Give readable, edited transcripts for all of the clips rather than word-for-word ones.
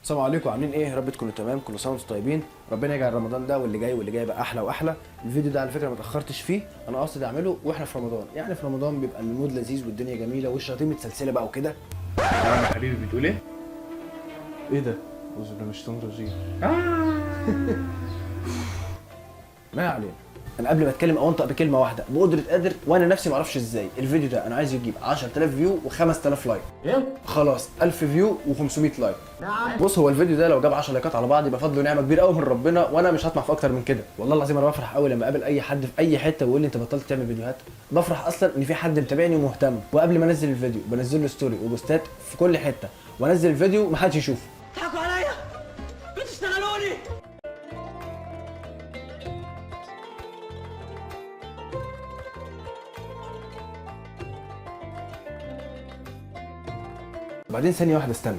السلام عليكم، عاملين ايه؟ يا رب تكونوا تمام، كل سنه وانتم طيبين. ربنا يجعل رمضان ده واللي جاي واللي جاي بقى احلى واحلى. الفيديو ده على فكره ما اتاخرتش فيه، انا قاصد اعمله واحنا في رمضان. يعني في رمضان بيبقى المود لذيذ والدنيا جميله والشياطين متسلسله بقى وكده. يا حبيبي بتقول ايه؟ ايه ده؟ اعوذ بالله من الشيطان الرجيم. ما علينا. انا قبل ما اتكلم او انطق بكلمه واحده بقدره قادر وانا نفسي ما اعرفش ازاي الفيديو ده انا عايز يجيب 10000 فيو و5000 لايك. ايه؟ خلاص 1000 فيو و500 لايك. بص، هو الفيديو ده لو جاب 10 لايكات على بعض يبقى فضل ونعمه كبيره قوي من ربنا، وانا مش هطمع في اكتر من كده. والله العظيم انا بفرح قوي لما اقابل اي حد في اي حته ويقول لي انت بطلت تعمل فيديوهات. بفرح اصلا ان في حد متابعني ومهتم، وقبل ما انزل الفيديو بنزل له ستوري وبوستات في كل حته، وانزل الفيديو محدش يشوفه. تضحكوا عليا؟ بتشتغلوني؟ وبعدين ثانيه واحده استنى،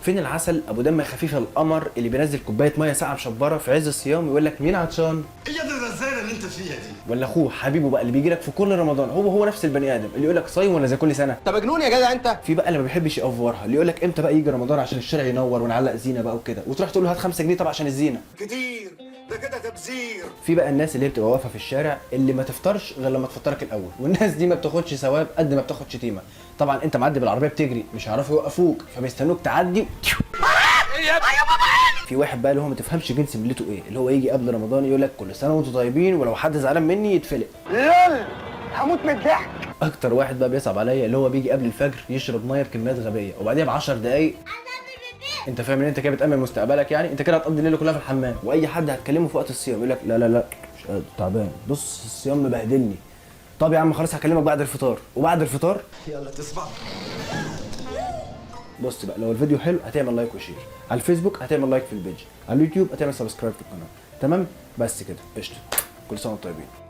فين العسل ابو دم خفيف القمر اللي بينزل كوبايه ميه ساقعه مشبره في عز الصيام ويقول لك مين عطشان؟ ايه يا دي الرزاله اللي انت فيها دي؟ ولا اخوه حبيبه بقى اللي بيجي لك في كل رمضان، هو نفس البني ادم اللي يقول لك صايم ولا زي كل سنه؟ انت مجنون يا جدع انت. في بقى اللي ما بيحبش يأفورها، اللي يقول لك امتى بقى يجي رمضان عشان الشارع ينور ونعلق زينه بقى وكده، وتروح تقول له هات 5 جنيه طبعا عشان الزينه. كتير ده كده تبذير. في بقى الناس اللي بتبقى واقفه في الشارع اللي ما تفطرش غير لما تفطرك الاول، والناس دي ما بتاخدش ثواب قد ما بتاخد شتيمه. طبعا انت معدي بالعربيه بتجري مش هيعرفوا يوقفوك فبيستنوك تعدي. في واحد بقى اللي هو ما تفهمش جنس ملته ايه، اللي هو يجي قبل رمضان يقول لك كل سنه وانتم طيبين ولو حد زعلان مني يتفلق. لول هموت من الضحك. اكتر واحد بقى بيصعب عليا اللي هو بيجي قبل الفجر يشرب ميه بكميات غبيه وبعديها ب 10 دقايق انت فاهم ان انت كده بتامن مستقبلك، يعني انت كده هتقضي الليله كلها في الحمام. واي حد هتكلمه في وقت الصيام يقول لك لا لا لا مش قادر تعبان، بص الصيام مبهدلني. طب يا عم خلاص هكلمك بعد الفطار، وبعد الفطار يلا تصبح. بص بقى لو الفيديو حلو هتعمل لايك وشير، على الفيسبوك هتعمل لايك في البيج، على اليوتيوب هتعمل سبسكرايب في القناه. تمام بس كده قشطه. كل سنه وانتم طيبين.